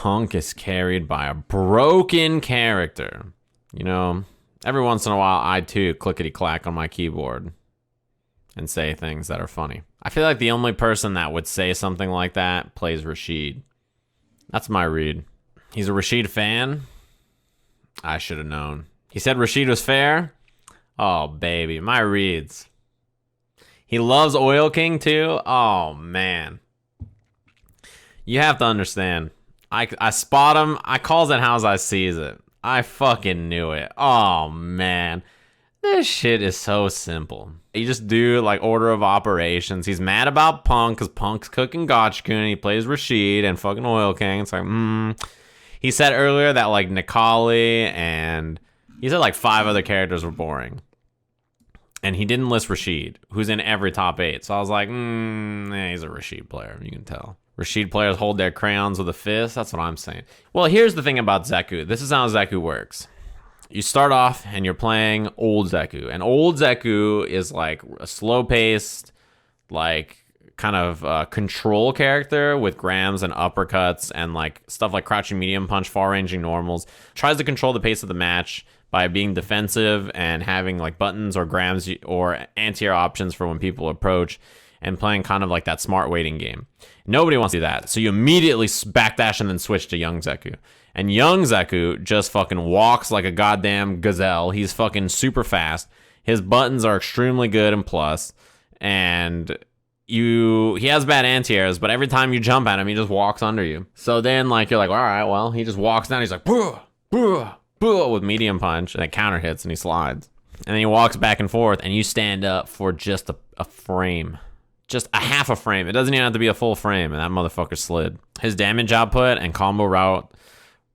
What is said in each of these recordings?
Punk is carried by a broken character. You know, every once in a while, I too clickety-clack on my keyboard and say things that are funny. I feel like the only person that would say something like that plays Rashid. That's my read. He's a Rashid fan. I should have known. He said Rashid was fair. Oh, baby, my reads. He loves Oil King too. Oh, man. You have to understand. I spot him. I calls it how's I sees it. I fucking knew it. Oh, man. This shit is so simple. You just do like order of operations. He's mad about Punk because Punk's cooking Gotchkun. He plays Rashid and fucking Oil King. It's like, He said earlier that like Nikali and he said like 5 other characters were boring. And he didn't list Rashid, who's in every top 8. So I was like, he's a Rashid player. You can tell. Rashid players hold their crayons with a fist. That's what I'm saying. Well, here's the thing about Zeku. This is how Zeku works. You start off and you're playing old Zeku. And old Zeku is like a slow-paced, like kind of control character with grams and uppercuts and like stuff like crouching medium punch, far-ranging normals. Tries to control the pace of the match by being defensive and having like buttons or grams or anti-air options for when people approach and playing kind of like that smart waiting game. Nobody wants to do that. So you immediately backdash and then switch to young Zeku. And young Zeku just fucking walks like a goddamn gazelle. He's fucking super fast. His buttons are extremely good and plus. And he has bad anti-airs, but every time you jump at him, he just walks under you. So then like you're like, all right, well, he just walks down. He's like, boo, boo, boo, with medium punch, and it counter hits and he slides. And then he walks back and forth and you stand up for just a frame. Just a half a frame. It doesn't even have to be a full frame, and that motherfucker slid. His damage output and combo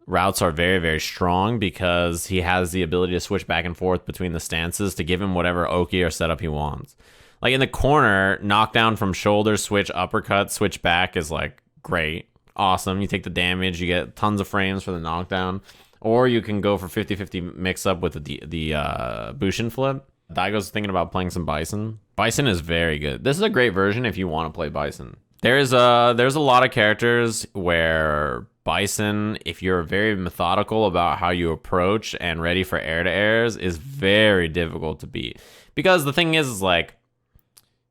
routes are very, very strong because he has the ability to switch back and forth between the stances to give him whatever Oki or setup he wants. Like in the corner, knockdown from shoulder, switch, uppercut, switch back is like great. Awesome. You take the damage, you get tons of frames for the knockdown. Or you can go for 50-50 mix up with the Bushin flip. Daigo's thinking about playing some Bison. Bison is very good. This is a great version if you want to play Bison. There's a lot of characters where Bison, if you're very methodical about how you approach and ready for air-to-airs, is very difficult to beat. Because the thing is like,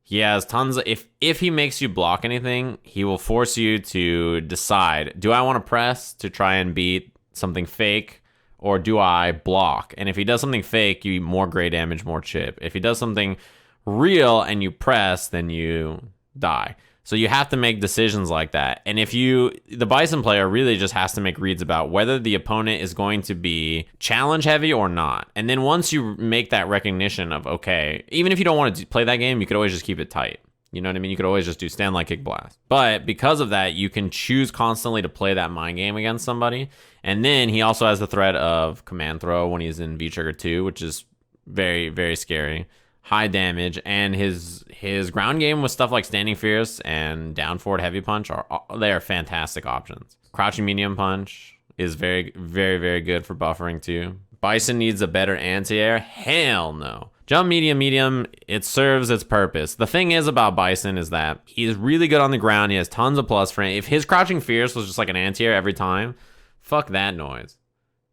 he has tons of... If he makes you block anything, he will force you to decide, do I want to press to try and beat something fake, or do I block? And if he does something fake, you more gray damage, more chip. If he does something real and you press, then you die. So you have to make decisions like that. And the Bison player really just has to make reads about whether the opponent is going to be challenge heavy or not. And then once you make that recognition of, okay, even if you don't want to play that game, you could always just keep it tight. You know what I mean? You could always just do stand like kick blast. But because of that, you can choose constantly to play that mind game against somebody. And then he also has the threat of command throw when he's in V-Trigger 2, which is very, very scary. High damage, and his ground game with stuff like standing fierce and down forward heavy punch they are fantastic options. Crouching medium punch is very, very, very good for buffering too. Bison needs a better anti-air? Hell no. Jump medium, it serves its purpose. The thing is about Bison is that he's really good on the ground. He has tons of plus frame. If his crouching fierce was just like an anti-air every time, fuck that noise.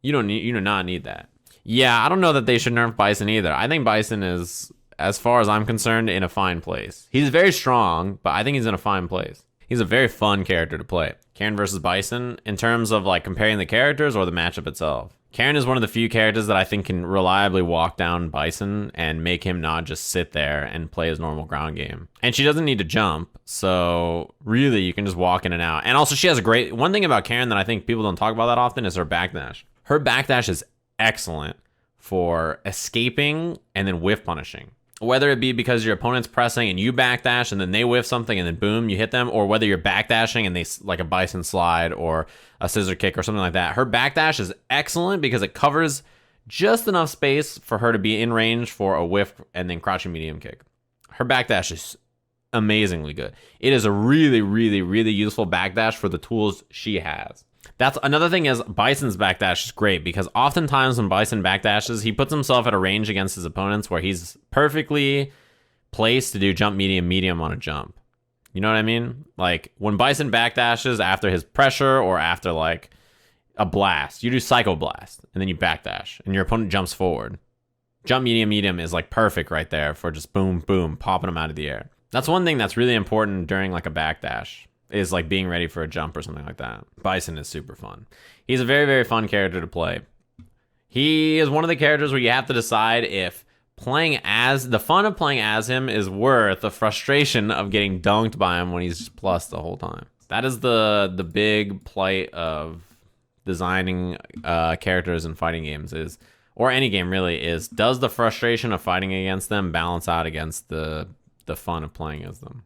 You do not need that. Yeah, I don't know that they should nerf Bison either. I think Bison is, as far as I'm concerned, in a fine place. He's very strong, but I think he's in a fine place. He's a very fun character to play. Karen versus Bison, in terms of like comparing the characters or the matchup itself. Karen is one of the few characters that I think can reliably walk down Bison and make him not just sit there and play his normal ground game. And she doesn't need to jump, so really you can just walk in and out. And also she has one thing about Karen that I think people don't talk about that often is her backdash. Her backdash is excellent for escaping and then whiff punishing. Whether it be because your opponent's pressing and you backdash and then they whiff something and then boom, you hit them, or whether you're backdashing and they like a Bison slide or a scissor kick or something like that. Her backdash is excellent because it covers just enough space for her to be in range for a whiff and then crouching medium kick. Her backdash is amazingly good. It is a really, really, really useful backdash for the tools she has. That's another thing is Bison's backdash is great because oftentimes when Bison backdashes, he puts himself at a range against his opponents where he's perfectly placed to do jump medium on a jump. You know what I mean? Like when Bison backdashes after his pressure or after like a blast. You do Psycho Blast, and then you backdash, and your opponent jumps forward. Jump medium medium is like perfect right there for just boom, boom, popping them out of the air. That's one thing that's really important during like a backdash, is like being ready for a jump or something like that. Bison is super fun. He's a very, very fun character to play. He is one of the characters where you have to decide if the fun of playing as him is worth the frustration of getting dunked by him when he's just plus the whole time. That is the big plight of designing characters in fighting games, is, or any game really, is does the frustration of fighting against them balance out against the fun of playing as them?